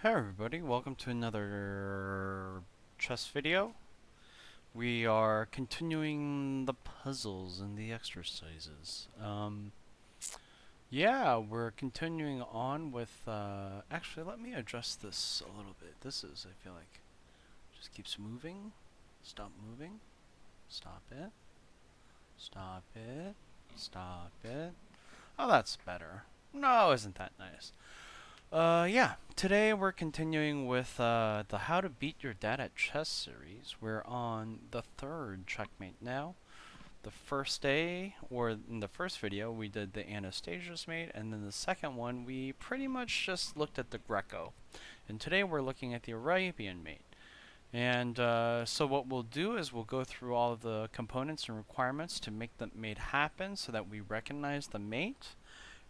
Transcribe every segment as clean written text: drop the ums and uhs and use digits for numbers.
Hey everybody, welcome to another chess video. We are continuing the puzzles and the exercises. Yeah, we're continuing on with, actually let me adjust this a little bit. I feel like, just keeps moving. Stop moving. Stop it. Stop it. Stop it. Oh, that's better. No, isn't that nice? Yeah. Today we're continuing with the How to Beat Your Dad at Chess series. We're on the third checkmate now. The first day, or in the first video, we did the Anastasia's mate, and then the second one, we pretty much just looked at the Greco. And today we're looking at the Arabian mate. And so what we'll do is we'll go through all of the components and requirements to make the mate happen so that we recognize the mate.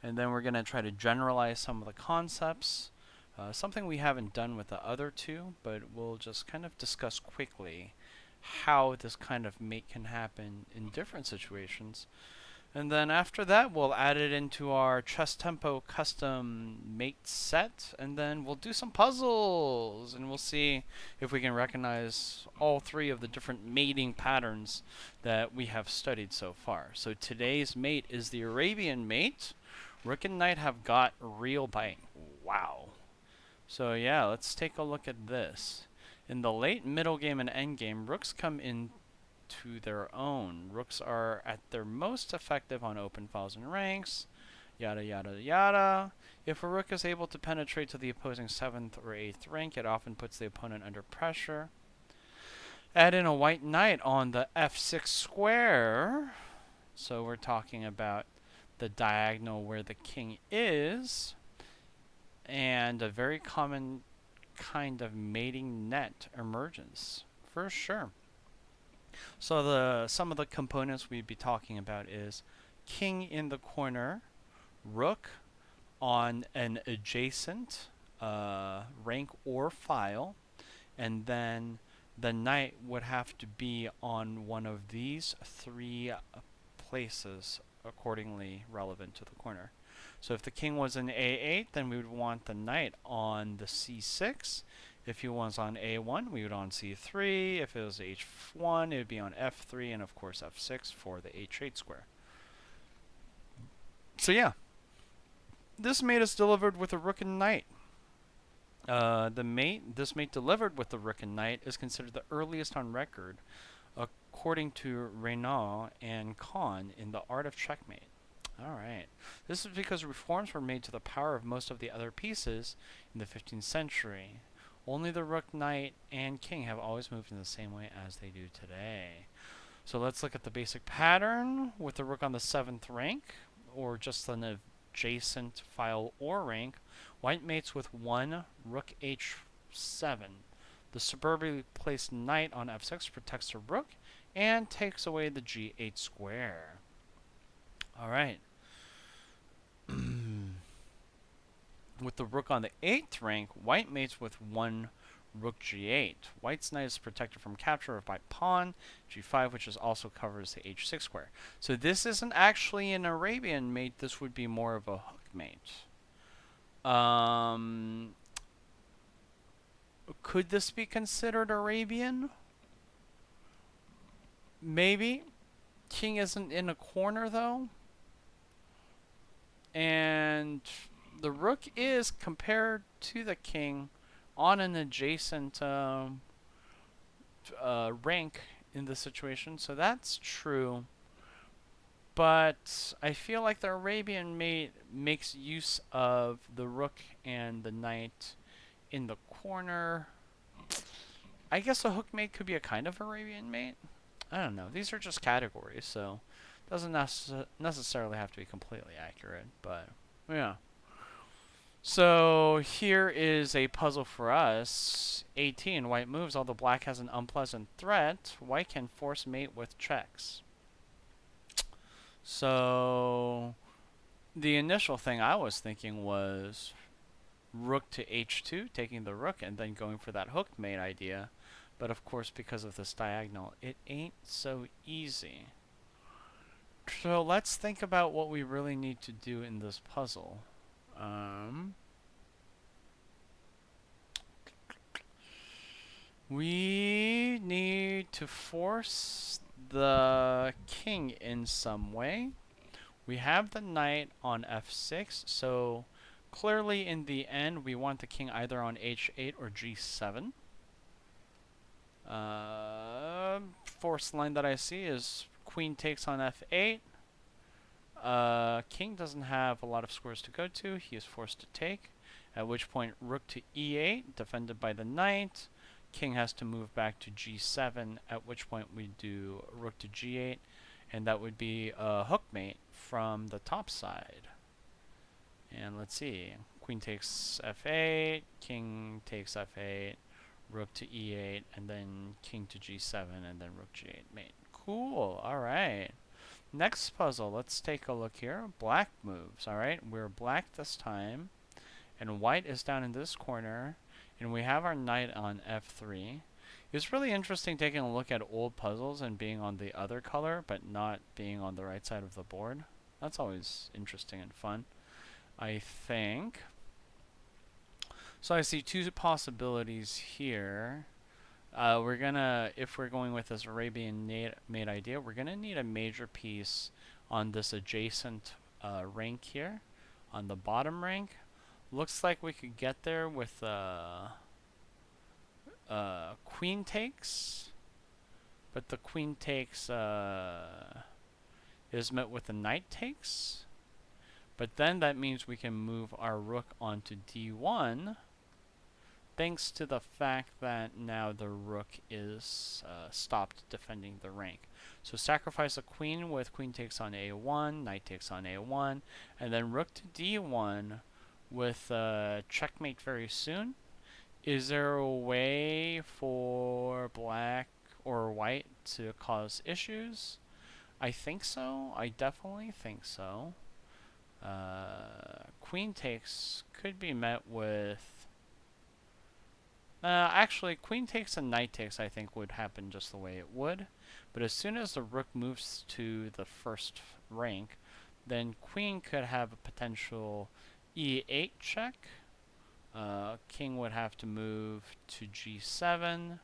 And then we're going to try to generalize some of the concepts, something we haven't done with the other two, but we'll just kind of discuss quickly how this kind of mate can happen in different situations. And then after that, we'll add it into our Chess Tempo custom mate set, and then we'll do some puzzles, and we'll see if we can recognize all three of the different mating patterns that we have studied so far. So today's mate is the Arabian mate. Rook and Knight have got real bite. Wow. So yeah, let's take a look at this. In the late middle game and end game, rooks come in to their own. Rooks are at their most effective on open files and ranks, yada yada yada. If a rook is able to penetrate to the opposing 7th or 8th rank, it often puts the opponent under pressure. Add in a white knight on the f6 square. So we're talking about the diagonal where the king is, and a very common kind of mating net emerges, for sure. So some of the components we'd be talking about is king in the corner, rook on an adjacent rank or file, and then the knight would have to be on one of these three places accordingly relevant to the corner. So if the king was in A8, then we would want the knight on the C6. If he was on A1, we would on C3. If it was H1, it would be on F3, and of course F6 for the H8 square. So yeah, this mate is delivered with a rook and knight. This mate delivered with the rook and knight is considered the earliest on record, according to Renaud and Kahn in The Art of Checkmate. Alright. This is because reforms were made to the power of most of the other pieces in the 15th century. Only the rook, knight, and king have always moved in the same way as they do today. So let's look at the basic pattern with the rook on the 7th rank, or just an adjacent file or rank. White mates with one rook h7. The superbly placed knight on f6 protects the rook and takes away the g8 square. Alright. With the rook on the 8th rank, white mates with one rook g8. White's knight is protected from capture by pawn g5, which is also covers the h6 square. So this isn't actually an Arabian mate. This would be more of a hook mate. Could this be considered Arabian? Maybe. King isn't in a corner, though. And the rook is, compared to the king, on an adjacent rank in the situation. So that's true. But I feel like the Arabian mate makes use of the rook and the knight in the corner. I guess a hook mate could be a kind of Arabian mate. I don't know. These are just categories, so it doesn't necessarily have to be completely accurate. But yeah. So here is a puzzle for us. 18. White moves, although black has an unpleasant threat. White can force mate with checks. So the initial thing I was thinking was rook to h2, taking the rook, and then going for that hook mate idea. But of course, because of this diagonal, it ain't so easy. So let's think about what we really need to do in this puzzle. We need to force the king in some way. We have the knight on f6, so clearly in the end we want the king either on h8 or g7. Forced line that I see is queen takes on f8. King doesn't have a lot of squares to go to. He is forced to take, at which point rook to e8, defended by the knight. King has to move back to g7, at which point we do rook to g8, and that would be a hookmate from the top side. And let's see, queen takes f8, king takes f8, rook to e8, and then king to g7, and then rook g8 mate. Cool, alright. Next puzzle, let's take a look here. Black moves, alright? We're black this time, and white is down in this corner, and we have our knight on f3. It's really interesting taking a look at old puzzles and being on the other color, but not being on the right side of the board. That's always interesting and fun, I think. So I see two possibilities here. We're gonna, if we're going with this Arabian mate idea, we're gonna need a major piece on this adjacent rank here, on the bottom rank. Looks like we could get there with queen takes, but the queen takes is met with the knight takes. But then that means we can move our rook onto d1, thanks to the fact that now the rook is stopped defending the rank. So sacrifice a queen with queen takes on a1, knight takes on a1, and then rook to d1 with checkmate very soon. Is there a way for black or white to cause issues? I think so. I definitely think so. Queen takes could be met with... actually, queen takes and knight takes I think would happen just the way it would. But as soon as the rook moves to the first rank, then queen could have a potential e8 check. King would have to move to g7.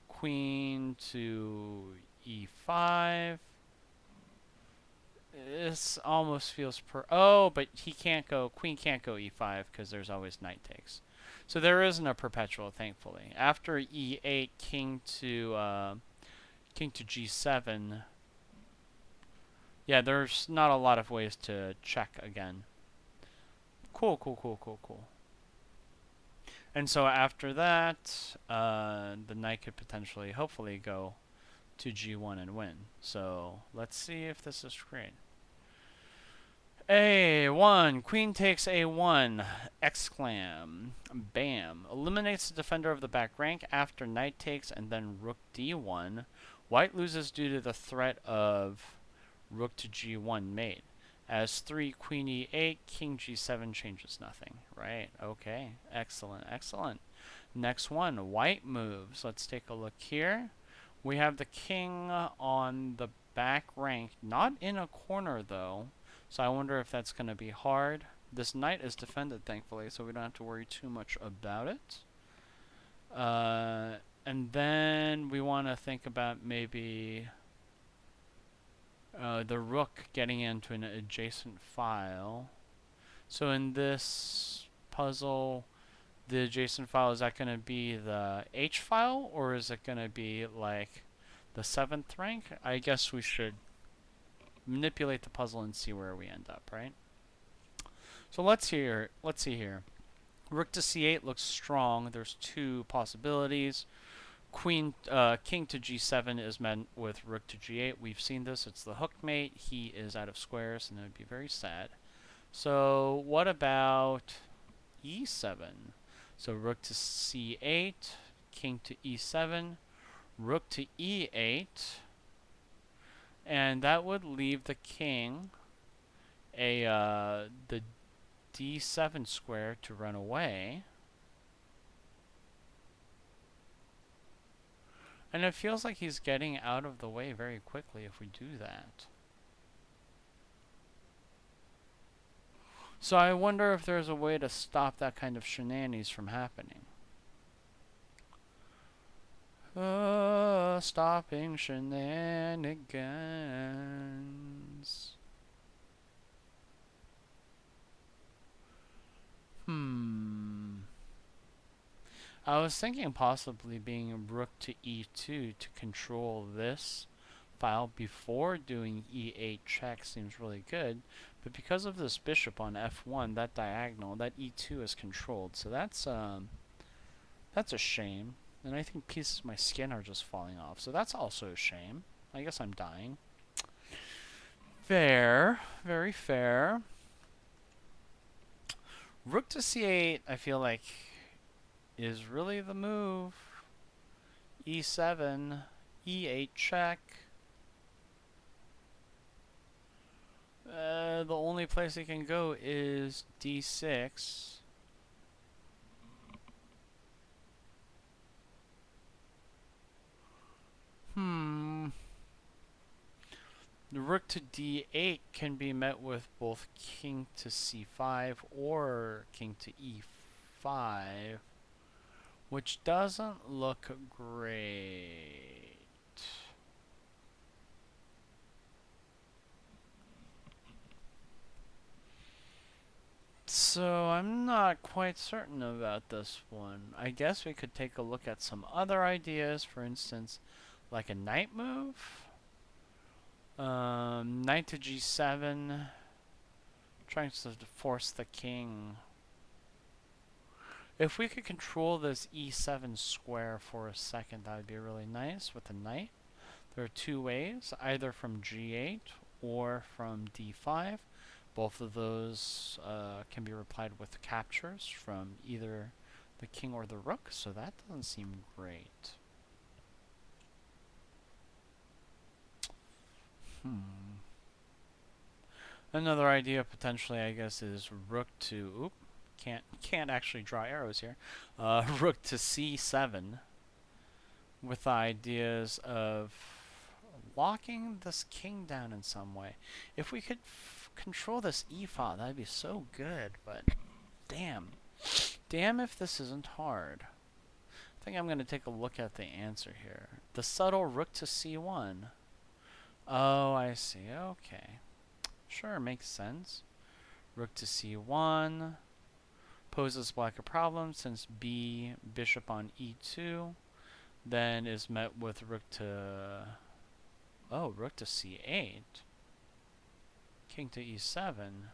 Queen to e5. This almost feels oh, but he can't go, queen can't go e5 because there's always knight takes. So there isn't a perpetual, thankfully. After e8, king to g7. Yeah, there's not a lot of ways to check again. Cool, cool, cool, cool, cool. And so after that, the knight could potentially, hopefully, go to g1 and win. So let's see if this is great. A1, queen takes a1, exclam, bam. Eliminates the defender of the back rank after knight takes and then rook d1. White loses due to the threat of rook to g1 mate. As 3, queen e8, king g7 changes nothing. Right, okay, excellent, excellent. Next one, white moves. Let's take a look here. We have the king on the back rank, not in a corner though. So I wonder if that's going to be hard. This knight is defended, thankfully, so we don't have to worry too much about it. And then we want to think about maybe the rook getting into an adjacent file. So in this puzzle, the adjacent file, is that going to be the H file, or is it going to be like the 7th rank? I guess we should manipulate the puzzle and see where we end up, right? So let's see here. Rook to c8 looks strong. There's two possibilities. King to g7 is met with rook to g8. We've seen this. It's the hookmate. He is out of squares, and it would be very sad. So what about e7? So rook to c8, king to e7, rook to e8, and that would leave the king the d7 square to run away. And it feels like he's getting out of the way very quickly if we do that. So I wonder if there's a way to stop that kind of shenanigans from happening. Stopping shenanigans. I was thinking possibly being rook to e2 to control this file before doing e8 check seems really good, but because of this bishop on f1, that diagonal, that e2 is controlled, so that's a shame. And I think pieces of my skin are just falling off, so that's also a shame. I guess I'm dying. Fair, very fair. Rook to c8, I feel like, is really the move. e7, e8 check. The only place it can go is d6. The rook to d8 can be met with both king to c5 or king to e5, which doesn't look great. So I'm not quite certain about this one. I guess we could take a look at some other ideas, for instance, like a knight move. Knight to g7, trying to force the king. If we could control this e7 square for a second, that would be really nice with the knight. There are two ways, either from g8 or from d5. Both of those can be replied with captures from either the king or the rook, so that doesn't seem great. Another idea potentially, I guess, is rook to can't actually draw arrows here. Rook to c7 with ideas of locking this king down in some way. If we could control this e file, that'd be so good, but damn. Damn if this isn't hard. I think I'm going to take a look at the answer here. The subtle rook to c1. Oh, I see. Okay. Sure, makes sense. Rook to c1 poses black a problem since b bishop on e2 then is met with rook to rook to c8, king to e7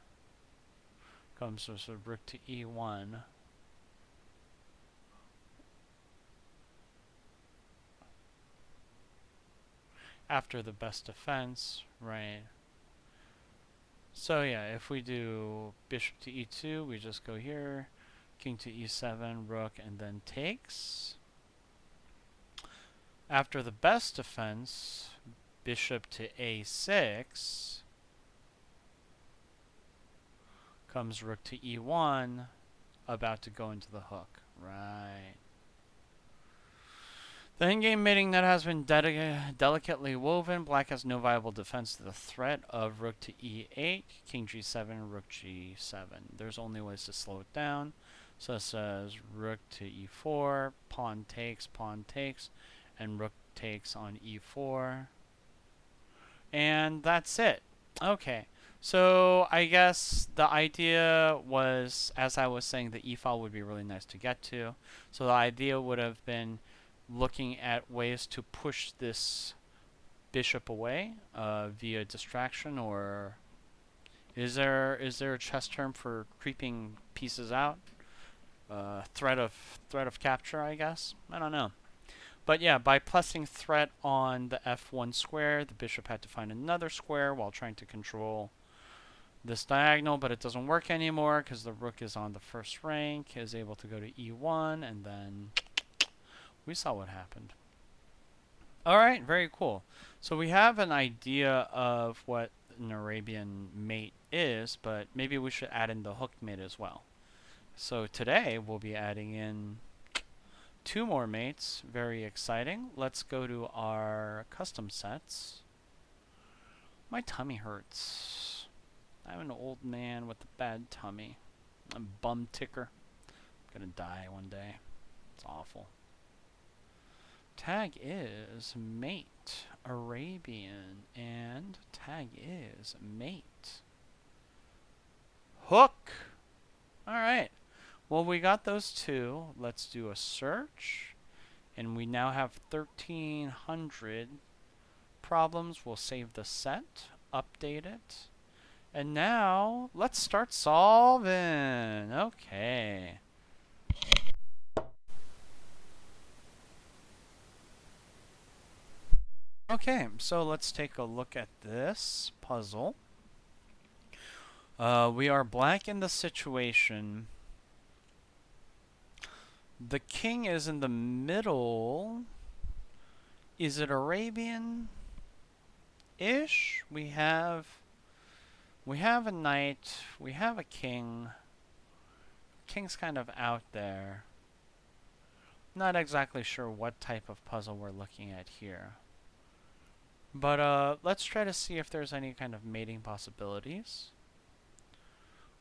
comes with rook to e1. After the best defense, right? So yeah, if we do bishop to e2, we just go here, king to e7, rook, and then takes. After the best defense, bishop to a6, comes rook to e1, about to go into the hook. Right. The endgame mating net has been delicately woven. Black has no viable defense to the threat of rook to e8, king g7, rook g7. There's only ways to slow it down. So it says rook to e4, pawn takes, and rook takes on e4. And that's it. Okay. So I guess the idea was, as I was saying, the e file would be really nice to get to. So the idea would have been looking at ways to push this bishop away via distraction, or is there a chess term for creeping pieces out? Threat of capture, I guess. I don't know. But yeah, by pressing threat on the f1 square, the bishop had to find another square while trying to control this diagonal, but it doesn't work anymore because the rook is on the first rank, is able to go to e1, and then we saw what happened. Alright, very cool. So we have an idea of what an Arabian mate is, but maybe we should add in the hooked mate as well. So today we'll be adding in 2 more mates. Very exciting. Let's go to our custom sets. My tummy hurts. I'm an old man with a bad tummy. I'm a bum ticker. I'm gonna die one day. It's awful. Tag is mate. Arabian. And tag is mate. Hook! Alright. Well, we got those two. Let's do a search. And we now have 1,300 problems. We'll save the set. Update it. And now, let's start solving. Okay. Okay, so let's take a look at this puzzle. We are black in the situation. The king is in the middle. Is it Arabian-ish? We have a knight. We have a king. King's kind of out there. Not exactly sure what type of puzzle we're looking at here. But let's try to see if there's any kind of mating possibilities.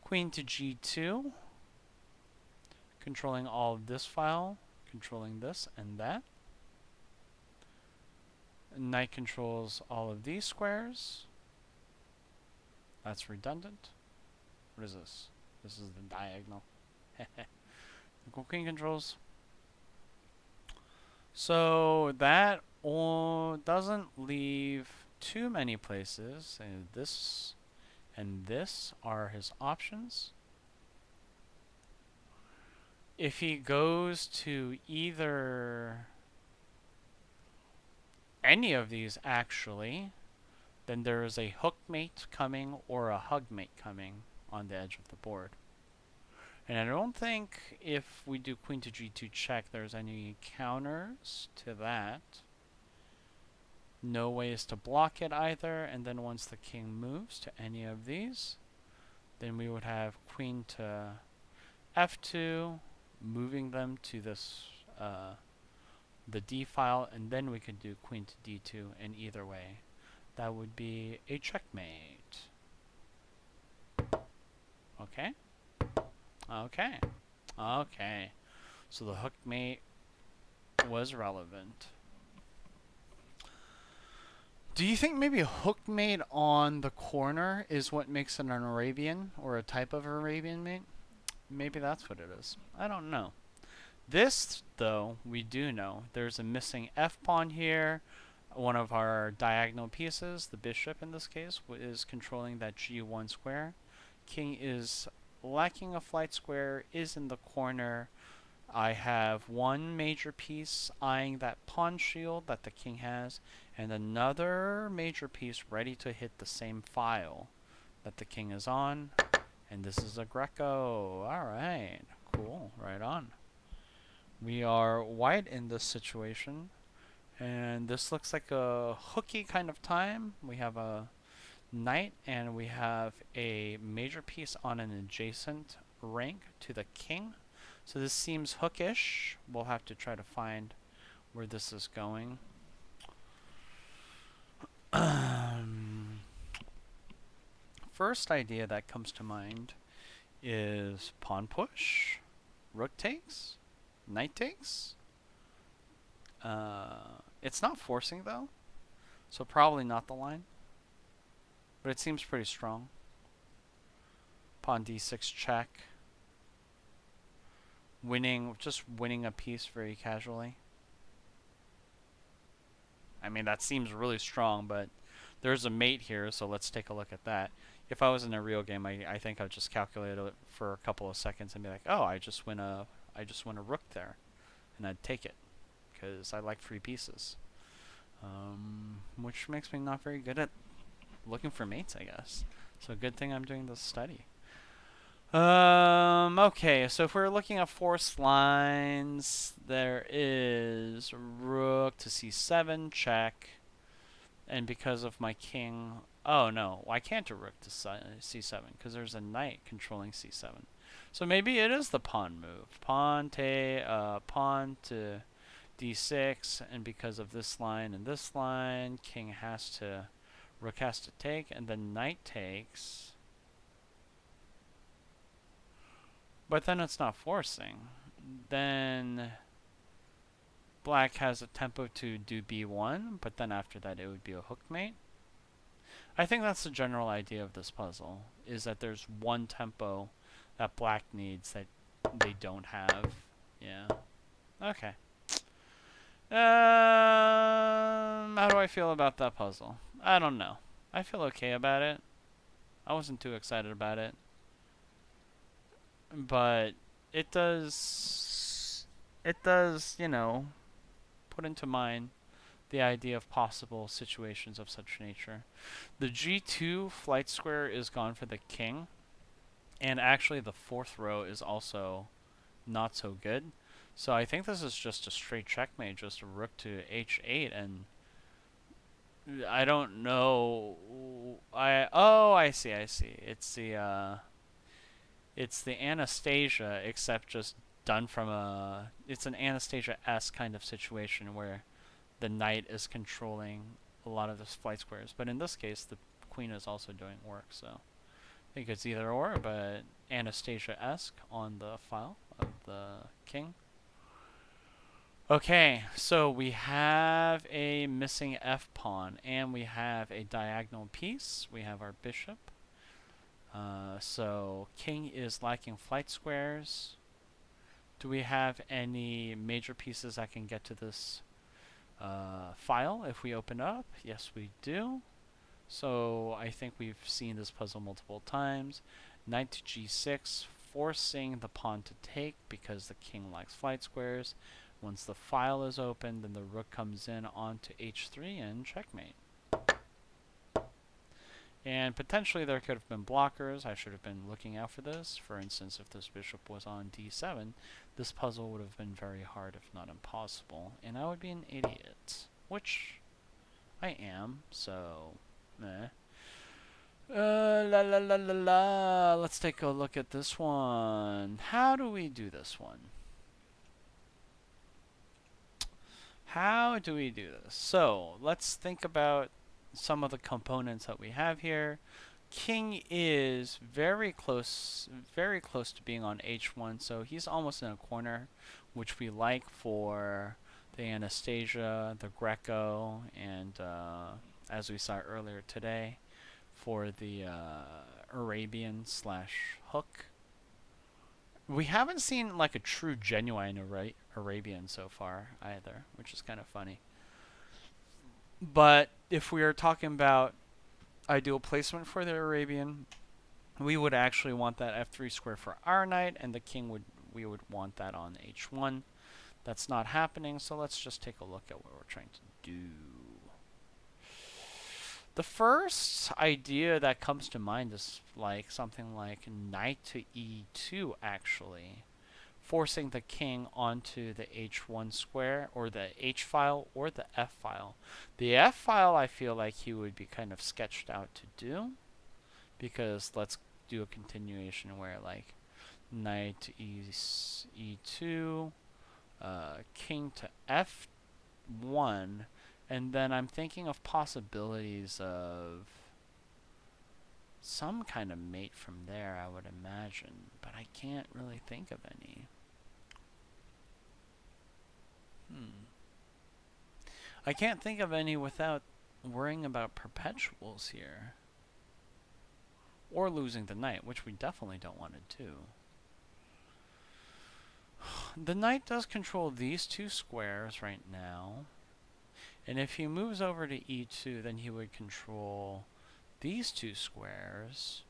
Queen to g2. Controlling all of this file. Controlling this and that. Knight controls all of these squares. That's redundant. What is this? This is the diagonal. Queen controls. So that doesn't leave too many places. And this are his options. If he goes to either any of these, actually, then there is a hook mate coming or a hug mate coming on the edge of the board. And I don't think if we do queen to g2 check, there's any counters to that. No ways to block it either. And then once the king moves to any of these, then we would have queen to f2, moving them to this the d file, and then we could do queen to d2. And either way, that would be a checkmate. Okay. Okay. Okay. So the hook mate was relevant. Do you think maybe a hook mate on the corner is what makes it an Arabian, or a type of Arabian mate? Maybe that's what it is. I don't know. This, though, we do know. There's a missing f-pawn here. One of our diagonal pieces, the bishop in this case, is controlling that g1 square. King is lacking a flight square, is in the corner. I have one major piece eyeing that pawn shield that the king has, and another major piece ready to hit the same file that the king is on. And this is a Greco. Alright, cool, right on. We are white in this situation, and this looks like a hooky kind of time. We have a knight, and we have a major piece on an adjacent rank to the king. So this seems hookish. We'll have to try to find where this is going. First idea that comes to mind is pawn push, rook takes, knight takes. It's not forcing though, so probably not the line. But it seems pretty strong. Pawn d6 check. Just winning a piece very casually. I mean, that seems really strong, but there's a mate here, so let's take a look at that. If I was in a real game, I think I'd just calculate it for a couple of seconds and be like, oh, I just win a rook there, and I'd take it because I like free pieces, which makes me not very good at looking for mates, I guess. So good thing I'm doing this study. Okay, so if we're looking at forced lines, there is rook to c7 check, and because of my king, oh no, I can't do rook to c7 because there's a knight controlling c7. So maybe it is the pawn move. Pawn to d6, and because of this line and this line, rook has to take, and then knight takes. But then it's not forcing. Then Black has a tempo to do b1, but then after that it would be a hook mate. I think that's the general idea of this puzzle, is that there's one tempo that black needs that they don't have. Yeah. Okay. How do I feel about that puzzle? I don't know. I feel okay about it. I wasn't too excited about it. But it does, you know, put into mind the idea of possible situations of such nature. The G2 flight square is gone for the king, and actually the fourth row is also not so good. So I think this is just a straight checkmate, just a rook to h8, and I don't know. I see. It's the Anastasia, except just done from a. It's an Anastasia-esque kind of situation where the knight is controlling a lot of the flight squares. But in this case, the queen is also doing work, so I think it's either or, but Anastasia-esque on the file of the king. Okay, so we have a missing f pawn, and we have a diagonal piece. We have our bishop. So king is lacking flight squares. Do we have any major pieces that can get to this file if we open up? Yes, we do. So I think we've seen this puzzle multiple times. Knight to g6, forcing the pawn to take because the king lacks flight squares. Once the file is open, then the rook comes in onto h3 and checkmate. And potentially there could have been blockers. I should have been looking out for this. For instance, if this bishop was on d7, this puzzle would have been very hard, if not impossible. And I would be an idiot, which I am, so meh. La la la la la. Let's take a look at this one. How do we do this one? How do we do this? So let's think about some of the components that we have here. King is very close to being on h1, so he's almost in a corner, which we like for the Anastasia, the Greco, and as we saw earlier today, for the Arabian slash hook. We haven't seen like a true genuine Arabian so far either, which is kind of funny. But if we are talking about ideal placement for the Arabian, we would actually want that f3 square for our knight, and the king we would want that on h1. That's not happening, so let's just take a look at what we're trying to do. The first idea that comes to mind is like something like knight to e2, actually, forcing the king onto the h1 square, or the h file, or the f file. The f file I feel like he would be kind of sketched out to do, because let's do a continuation where like knight to e2, king to f1, and then I'm thinking of possibilities of some kind of mate from there, I would imagine, but I can't really think of any. I can't think of any without worrying about perpetuals here. Or losing the knight, which we definitely don't want to do. The knight does control these two squares right now. And if he moves over to e2, then he would control these two squares.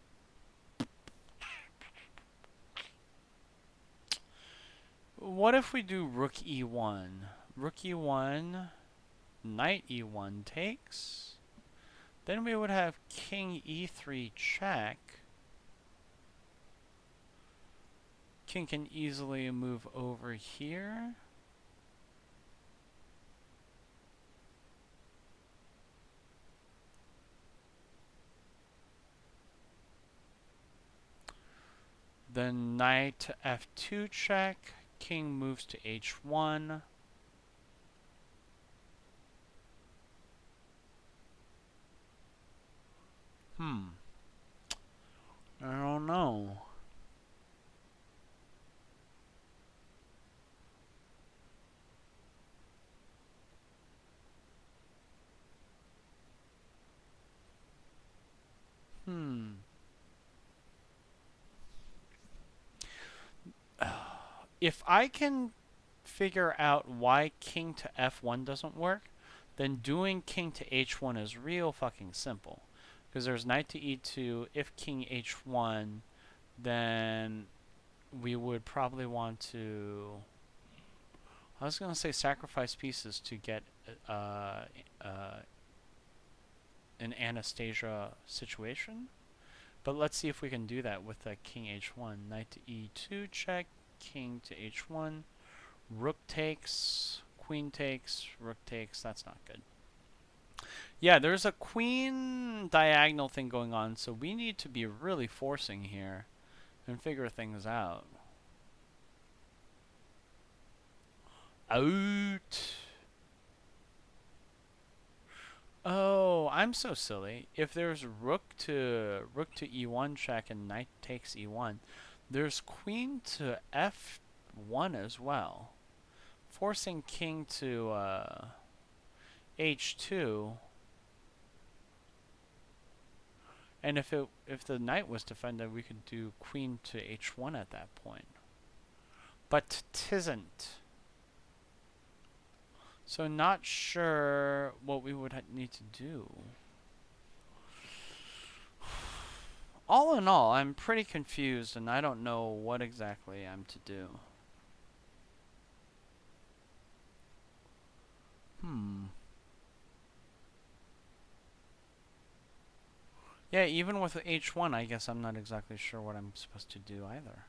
What if we do rook e1? Rook e1, knight e1 takes. Then we would have king e3 check. King can easily move over here. Then knight to f2 check. King moves to h1. I don't know. If I can figure out why king to f1 doesn't work, then doing king to h1 is real fucking simple. Because there's knight to e2. If king h1, then we would probably want to... I was going to say sacrifice pieces to get an Anastasia situation. But let's see if we can do that with a king h1. Knight to e2 check, king to h1. Rook takes, queen takes, rook takes. That's not good. Yeah, there's a queen diagonal thing going on, so we need to be really forcing here and figure things out. Out. Oh, I'm so silly. If there's rook to e1 check and knight takes e1, there's queen to f1 as well, forcing king to h2. And if the knight was defended, we could do queen to h1 at that point. But tisn't. So not sure what we would need to do. All in all, I'm pretty confused and I don't know what exactly I'm to do. Yeah, even with h1, I guess I'm not exactly sure what I'm supposed to do either.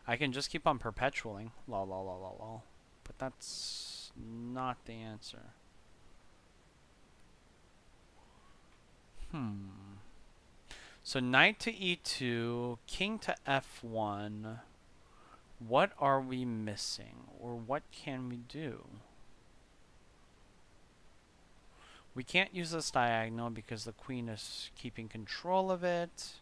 I can just keep on perpetuating. Lol, lol, lol, lol, lol. But that's not the answer. So knight to e2, king to f1. What are we missing? Or what can we do? We can't use this diagonal because the queen is keeping control of it.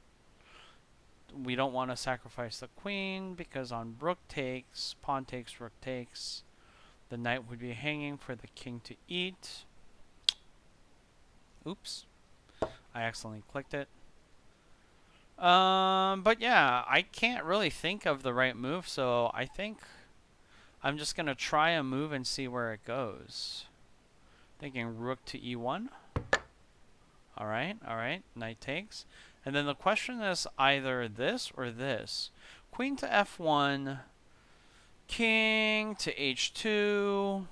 We don't want to sacrifice the queen because on rook takes, pawn takes, rook takes, the knight would be hanging for the king to eat. Oops. I accidentally clicked it. But yeah, I can't really think of the right move, so I think I'm just going to try a move and see where it goes. Thinking rook to e1. Alright, knight takes. And then the question is either this or this. Queen to f1, king to h2.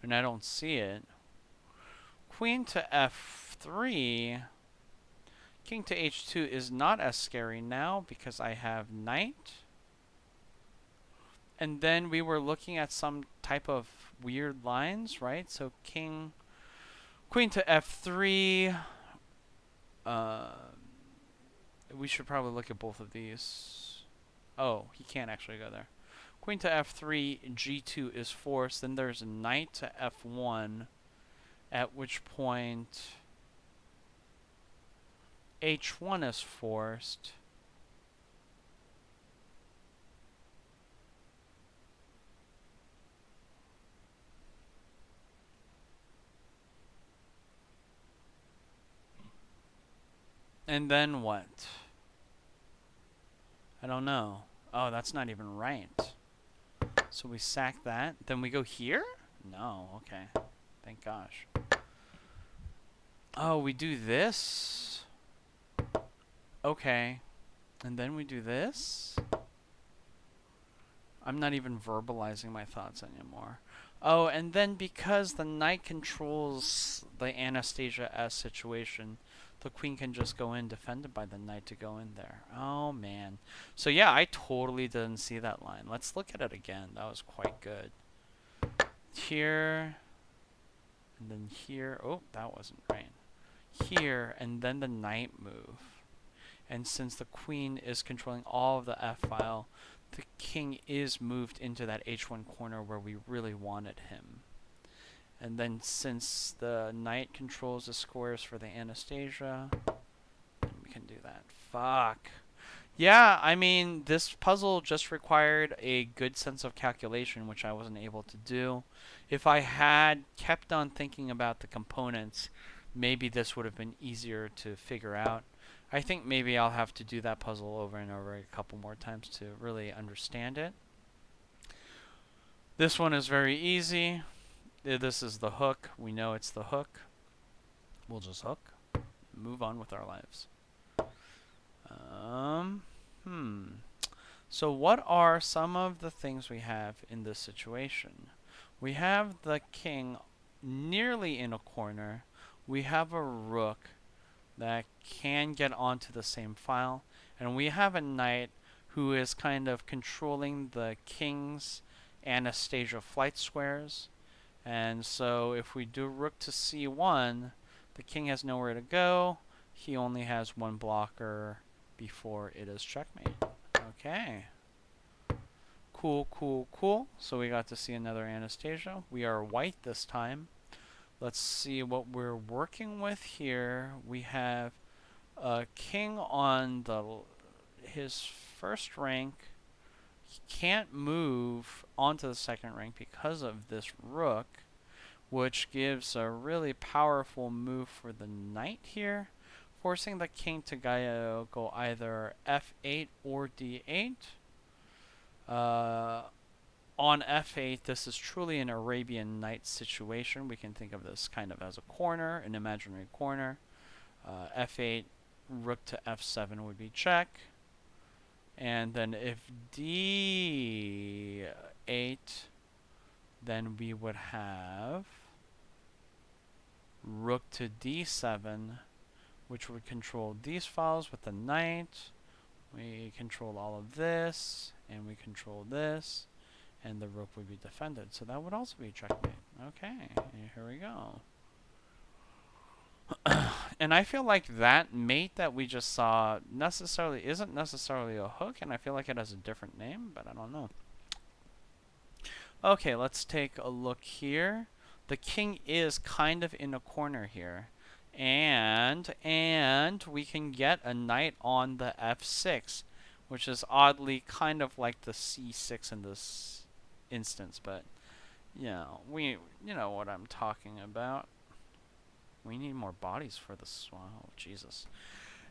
And I don't see it. Queen to f3. King to h2 is not as scary now because I have knight. And then we were looking at some type of weird lines, right? So queen to f3. We should probably look at both of these. Oh, he can't actually go there. Queen to f3, g2 is forced. Then there's knight to f1, at which point h1 is forced. And then what? I don't know. Oh, that's not even right. So we sack that. Then we go here? No, okay. Thank gosh. Oh, we do this? Okay. And then we do this? I'm not even verbalizing my thoughts anymore. Oh, and then because the knight controls the Anastasia S situation, the queen can just go in defended by the knight to go in there. Oh, man. So, yeah, I totally didn't see that line. Let's look at it again. That was quite good. Here. And then here. Oh, that wasn't right. Here. And then the knight move. And since the queen is controlling all of the f-file, the king is moved into that h1 corner where we really wanted him. And then since the knight controls the squares for the Anastasia, we can do that. Fuck. Yeah, I mean, this puzzle just required a good sense of calculation, which I wasn't able to do. If I had kept on thinking about the components, maybe this would have been easier to figure out. I think maybe I'll have to do that puzzle over and over a couple more times to really understand it. This one is very easy. This is the hook. We know it's the hook. We'll just hook. Move on with our lives. So what are some of the things we have in this situation? We have the king nearly in a corner. We have a rook that can get onto the same file. And we have a knight who is kind of controlling the king's Anastasia flight squares. And so if we do rook to c1, the king has nowhere to go. He only has one blocker before it is checkmate. Okay. Cool, cool, cool. So we got to see another Anastasia. We are white this time. Let's see what we're working with here. We have a king on his first rank. He can't move onto the second rank because of this rook, which gives a really powerful move for the knight here, forcing the king to go either f8 or d8. On f8, this is truly an Arabian Night situation. We can think of this kind of as a corner, an imaginary corner. F8, rook to f7 would be check. And then if d8, then we would have rook to d7, which would control these files with the knight. We control all of this, and we control this, and the rook would be defended. So that would also be checkmate. Okay, here we go. And I feel like that mate that we just saw isn't necessarily a hook, and I feel like it has a different name, but I don't know. Okay, let's take a look here. The king is kind of in a corner here. And we can get a knight on the f6, which is oddly kind of like the c6 in this instance, but you know what I'm talking about. We need more bodies for this one. Oh, Jesus.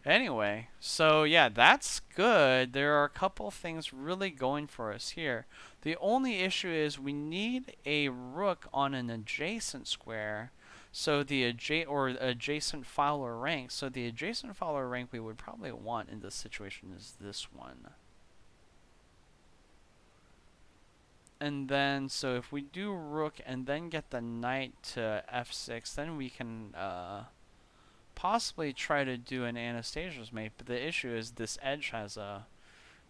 Anyway, so yeah, that's good. There are a couple things really going for us here. The only issue is we need a rook on an adjacent square, so the adjacent file or rank. So the adjacent file or rank we would probably want in this situation is this one. And then, so if we do rook and then get the knight to f6, then we can possibly try to do an Anastasia's mate. But the issue is this edge has a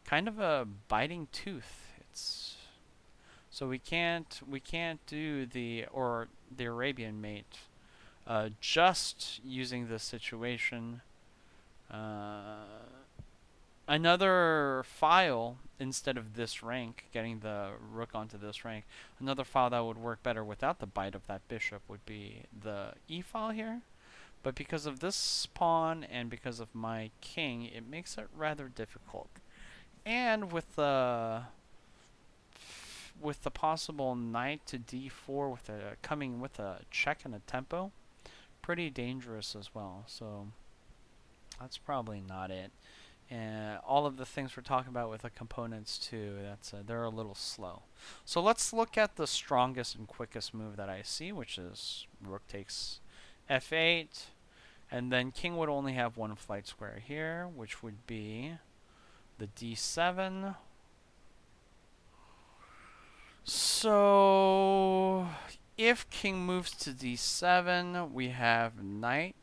kind of a biting tooth. So we can't do the Arabian mate just using this situation. Another file instead of this rank, getting the rook onto this rank, another file that would work better without the bite of that bishop would be the e file here. But because of this pawn and because of my king, it makes it rather difficult. And with the possible knight to d4 coming with a check and a tempo, pretty dangerous as well. So that's probably not it. And all of the things we're talking about with the components too, they're a little slow. So let's look at the strongest and quickest move that I see, which is rook takes f8, and then king would only have one flight square here, which would be the d7. So if king moves to d7, we have knight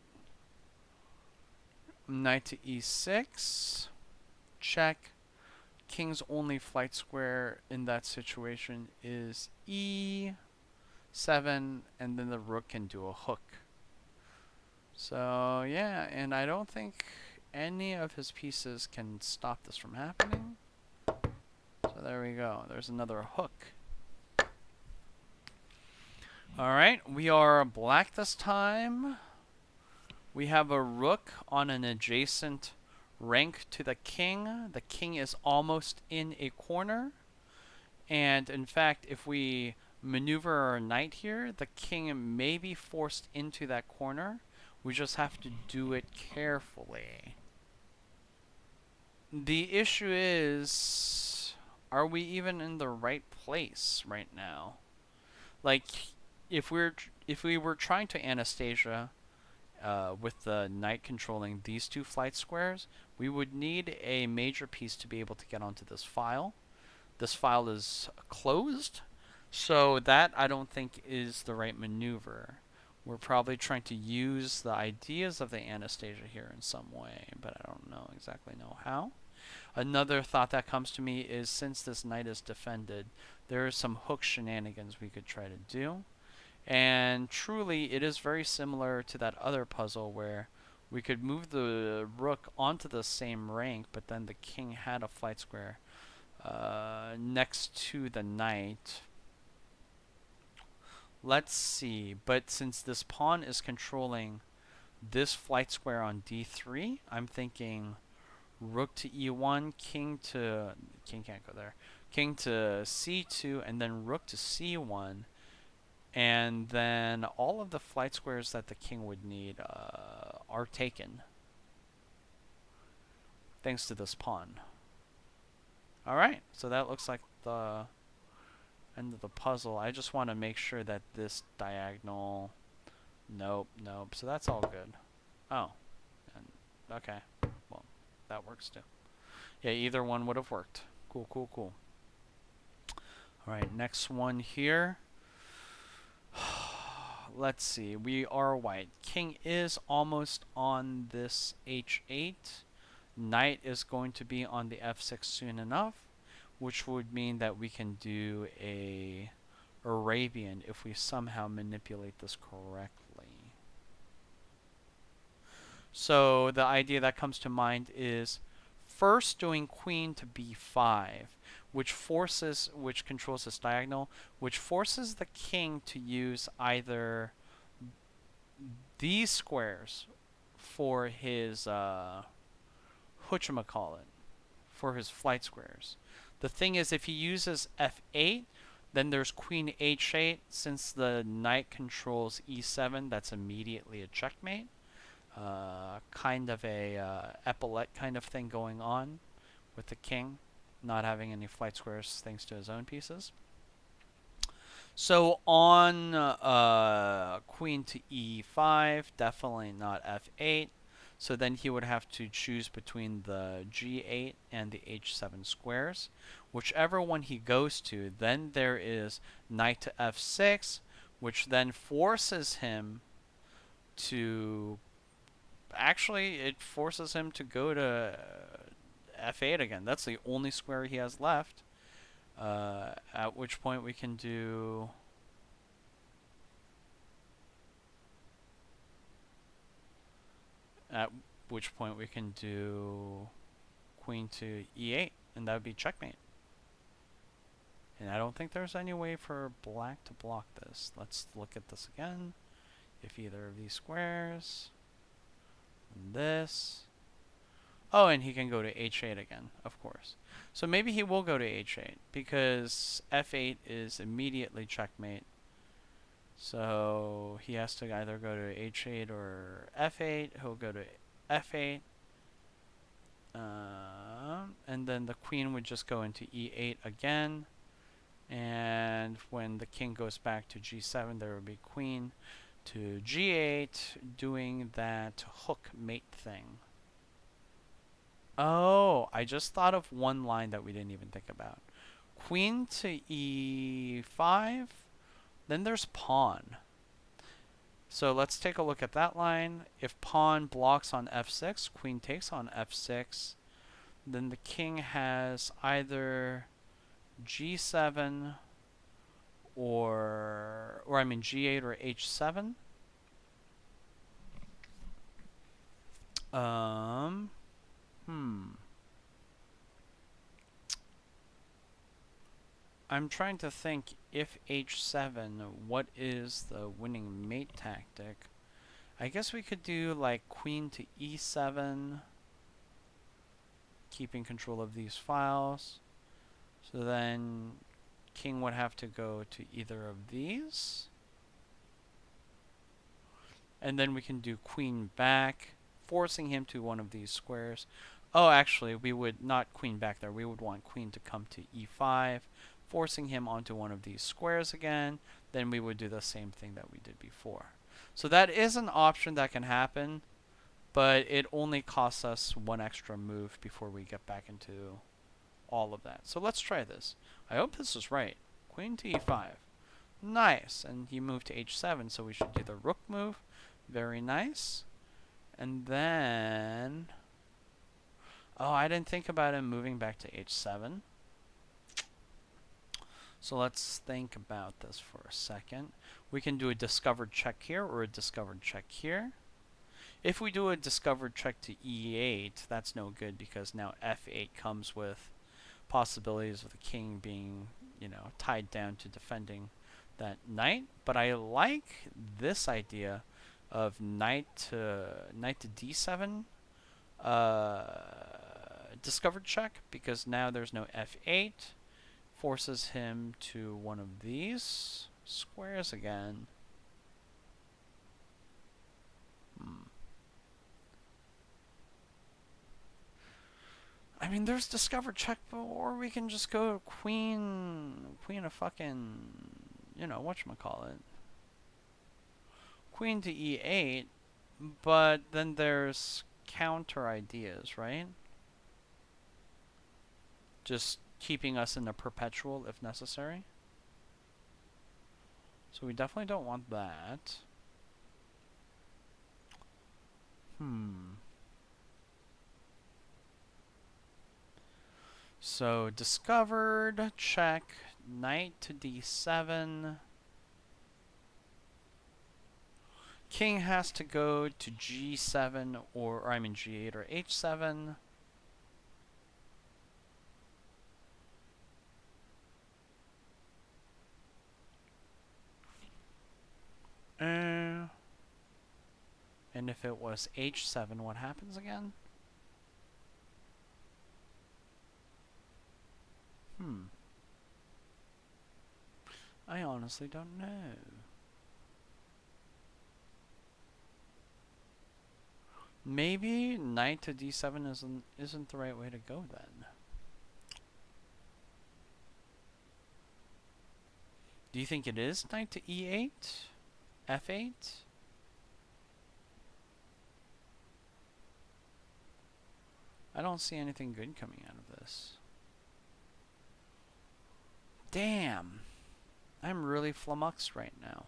to e6, check. King's only flight square in that situation is e7, and then the rook can do a hook. So yeah, and I don't think any of his pieces can stop this from happening. So there we go. There's another hook. Alright, we are black this time. We have a rook on an adjacent rank to the king. The king is almost in a corner. And in fact, if we maneuver our knight here, the king may be forced into that corner, We just have to do it carefully. The issue is, are we even in the right place right now? Like, if we were trying to Anastasia with the knight controlling these two flight squares, we would need a major piece to be able to get onto this file. This file is closed, so that I don't think is the right maneuver. We're probably trying to use the ideas of the Anastasia here in some way, but I don't know exactly how. Another thought that comes to me is, since this knight is defended, there are some hook shenanigans we could try to do. And truly, it is very similar to that other puzzle where we could move the rook onto the same rank, but then the king had a flight square next to the knight. Let's see, but since this pawn is controlling this flight square on d3, I'm thinking rook to e1, king can't go there, king to c2, and then rook to c1, and then all of the flight squares that the king would need are taken thanks to this pawn. Alright, so that looks like the end of the puzzle. I just want to make sure that this diagonal... Nope. So that's all good. Oh. Okay. Well, that works too. Yeah, either one would have worked. Cool. Alright, next one here. Let's see. We are white. King is almost on this h8. Knight is going to be on the f6 soon enough, which would mean that we can do a Arabian if we somehow manipulate this correctly. So the idea that comes to mind is first doing queen to b5, which controls this diagonal, which forces the king to use either these squares for his whatchamacallit, for his flight squares. The thing is, if he uses f8, then there's queen h8. Since the knight controls e7, that's immediately a checkmate. Kind of a epaulette kind of thing going on with the king not having any flight squares thanks to his own pieces. So on queen to e5, definitely not f8. So then he would have to choose between the g8 and the h7 squares. Whichever one he goes to, then there is knight to f6, which then forces him to... Actually, it forces him to go to f8 again. That's the only square he has left. At which point we can do... At which point we can do queen to e8, and that would be checkmate. And I don't think there's any way for black to block this. Let's look at this again. If either of these squares, and this... Oh, and he can go to h8 again, of course. So maybe he will go to h8, because f8 is immediately checkmate. So he has to either go to h8 or f8. He'll go to f8. And then the queen would just go into e8 again. And when the king goes back to g7, there would be queen to g8, doing that hook mate thing. Oh, I just thought of one line that we didn't even think about. Queen to e5, then there's pawn. So let's take a look at that line. If pawn blocks on f6, queen takes on f6, then the king has either g7 or I mean g8 or h7. I'm trying to think, if h7, what is the winning mate tactic? I guess we could do like queen to e7, keeping control of these files. So then king would have to go to either of these. And then we can do queen back, forcing him to one of these squares. Oh, actually, we would not queen back there. We would want queen to come to e5, forcing him onto one of these squares again. Then we would do the same thing that we did before. So that is an option that can happen, but it only costs us one extra move before we get back into all of that. So let's try this. I hope this is right. Queen to e5. Nice. And he moved to h7, so we should do the rook move. Very nice. And then... Oh, I didn't think about him moving back to h7. So let's think about this for a second. We can do a discovered check here or a discovered check here. If we do a discovered check to e8, that's no good because now f8 comes with possibilities of the king being, you know, tied down to defending that knight. But I like this idea of knight to d7 discovered check, because now there's no f8, forces him to one of these squares again. I mean, there's discovered check, or we can just go queen of fucking, you know, whatchamacallit. Queen to e8, but then there's counter ideas, right? Just keeping us in a perpetual if necessary. So we definitely don't want that. So discovered, check, knight to d7. King has to go to g7 or I mean g8 or h7. And if it was h7, what happens again? I honestly don't know. Maybe knight to d7 isn't the right way to go then. Do you think it is knight to e8? f8? I don't see anything good coming out of this. Damn. I'm really flummoxed right now.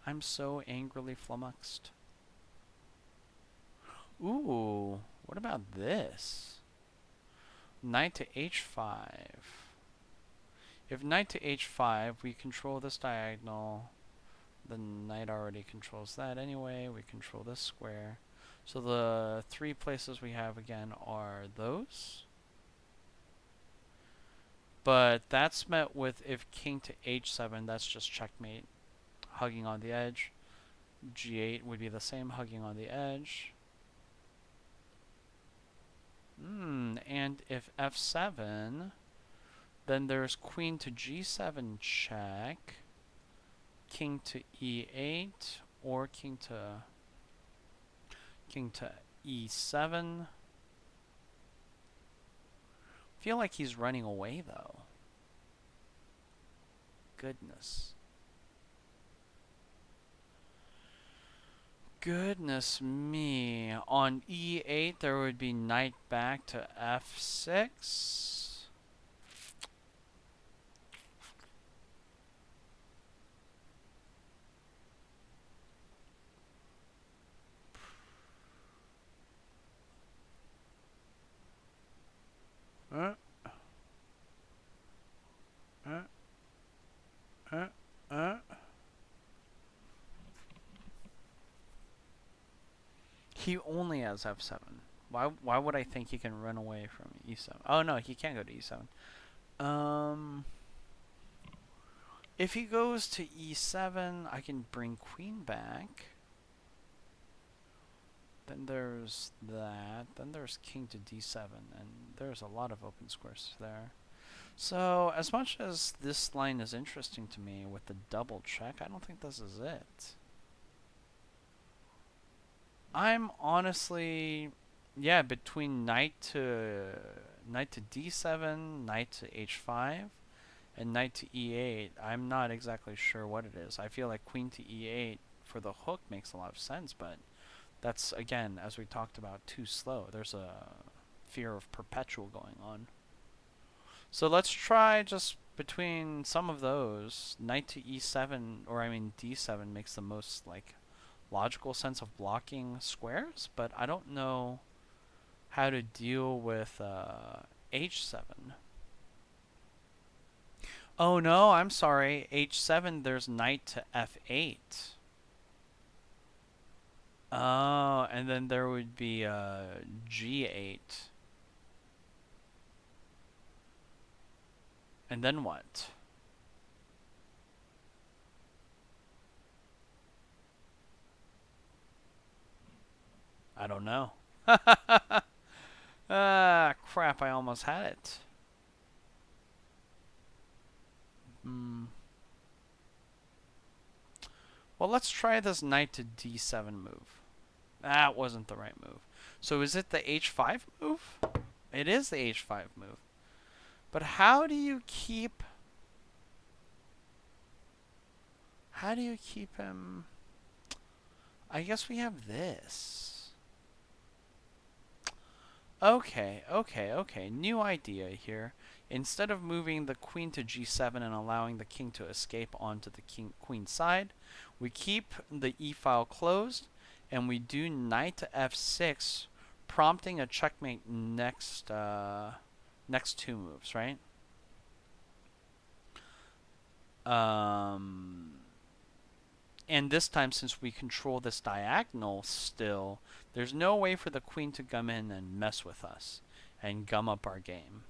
I'm so angrily flummoxed. Ooh, what about this? Knight to h5. If knight to h5, we control this diagonal. The knight already controls that anyway. We control this square. So the three places we have again are those. But that's met with if king to h7, that's just checkmate. Hugging on the edge. g8 would be the same, hugging on the edge. And if f7, then there's queen to g7 check, king to e8, or king to e7. Feel like he's running away though. Goodness. Goodness me. On e8, there would be knight back to f6. He only has f7. Why would I think he can run away from e7? Oh no, he can't go to e7. If he goes to e7, I can bring queen back. Then there's that. Then there's king to d7, and there's a lot of open squares there. So, as much as this line is interesting to me with the double check, I don't think this is it. I'm honestly, yeah, between knight to d7, knight to h5, and knight to e8. I'm not exactly sure what it is. I feel like queen to e8 for the hook makes a lot of sense, but that's, again, as we talked about, too slow. There's a fear of perpetual going on. So let's try just between some of those. Knight to e7, or I mean d7 makes the most like logical sense of blocking squares, but I don't know how to deal with h7. Oh no, I'm sorry. h7, there's knight to f8. Oh, and then there would be g8. And then what? I don't know. Ah, crap, I almost had it. Hmm. Well, let's try this knight to d7 move. That wasn't the right move. So is it the h5 move? It is the h5 move. But how do you keep him? I guess we have this. Okay. New idea here. Instead of moving the queen to g7 and allowing the king to escape onto the queen side, we keep the e file closed and we do knight to f6, prompting a checkmate next two moves, right? Um, and this time, since we control this diagonal still, there's no way for the queen to come in and mess with us and gum up our game.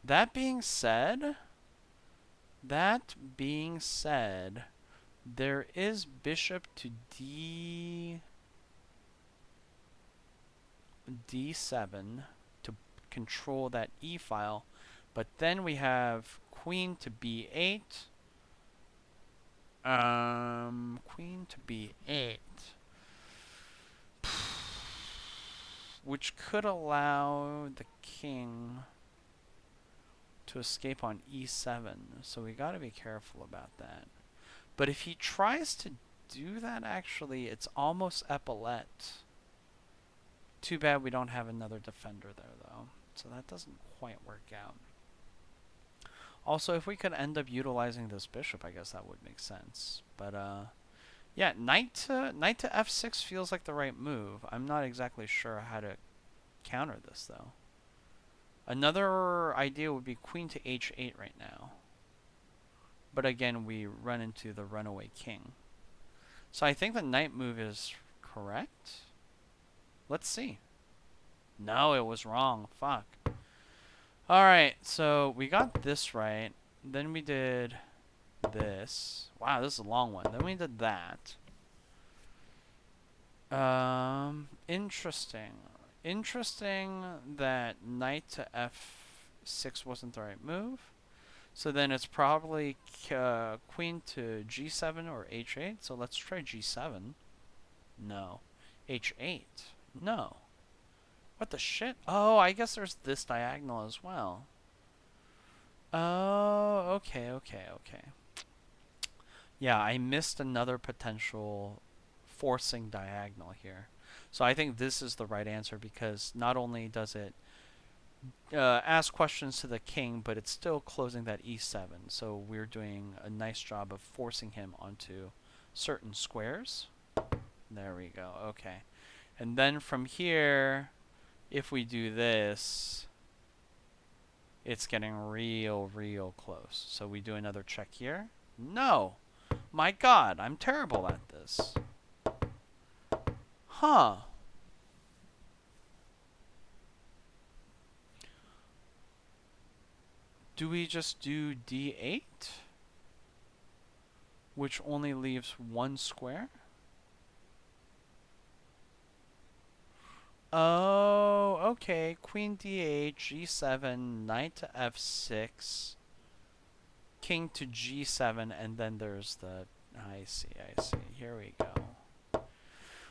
That being said, there is bishop to d7 to control that e file, but then we have queen to b8. Queen to b8, which could allow the king to escape on e7. So we got to be careful about that. But if he tries to do that, actually, it's almost epaulette. Too bad we don't have another defender there, though. So that doesn't quite work out. Also, if we could end up utilizing this bishop, I guess that would make sense. But yeah, knight to f6 feels like the right move. I'm not exactly sure how to counter this though. Another idea would be queen to h8 right now. But again, we run into the runaway king. So I think the knight move is correct. Let's see. No, it was wrong. Fuck. Alright, so we got this right. Then we did this. Wow, this is a long one. Then we did that. Interesting. Interesting that knight to f6 wasn't the right move. So then it's probably queen to g7 or h8. So let's try g7. No. h8. No. What the shit? Oh, I guess there's this diagonal as well. Oh, okay. Yeah, I missed another potential forcing diagonal here. So I think this is the right answer because not only does it ask questions to the king, but it's still closing that e7. So we're doing a nice job of forcing him onto certain squares. There we go. Okay. And then from here, if we do this, it's getting real close. So we do another check here. No! My god, I'm terrible at this. Huh. Do we just do d8? Which only leaves one square? Oh, okay. Queen d8, g7, knight to f6, king to g7, and then there's the I see, I see. Here we go.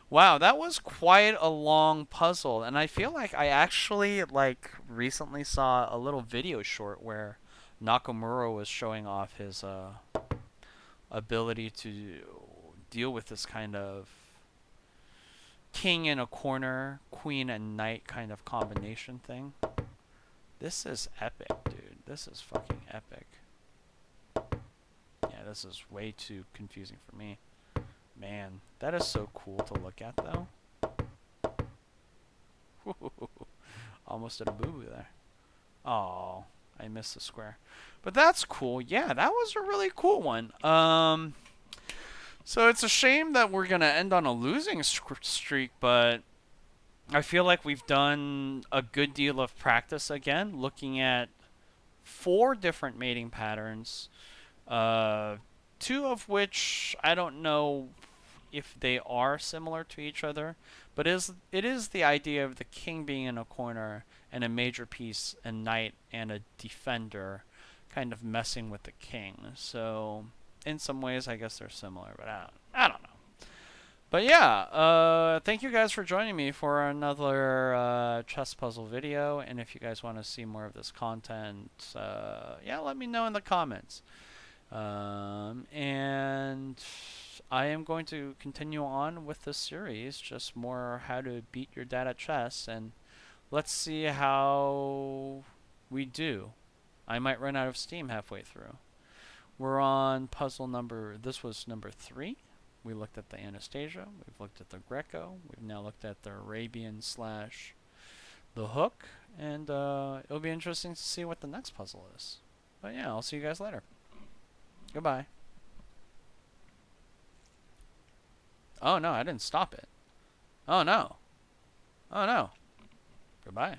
Wow, that was quite a long puzzle, and I feel like I actually like recently saw a little video short where Nakamura was showing off his ability to deal with this kind of king in a corner, queen and knight kind of combination thing. This is epic, dude. This is fucking epic. Yeah, this is way too confusing for me. Man, that is so cool to look at, though. Almost did a boo-boo there. Oh, I missed the square. But that's cool. Yeah, that was a really cool one. So it's a shame that we're going to end on a losing streak, but I feel like we've done a good deal of practice again, looking at 4 different mating patterns, 2 of which I don't know if they are similar to each other, but it is the idea of the king being in a corner and a major piece, a knight and a defender, kind of messing with the king. So in some ways, I guess they're similar, but I don't know. But yeah, thank you guys for joining me for another chess puzzle video. And if you guys want to see more of this content, yeah, let me know in the comments. And I am going to continue on with this series, just more how to beat your dad at chess, and let's see how we do. I might run out of steam halfway through. We're on puzzle number, this was number 3. We looked at the Anastasia, we've looked at the Greco, we've now looked at the Arabian slash the hook, and it'll be interesting to see what the next puzzle is. But yeah, I'll see you guys later. Goodbye. Oh no, I didn't stop it. Oh no. Oh no. Goodbye.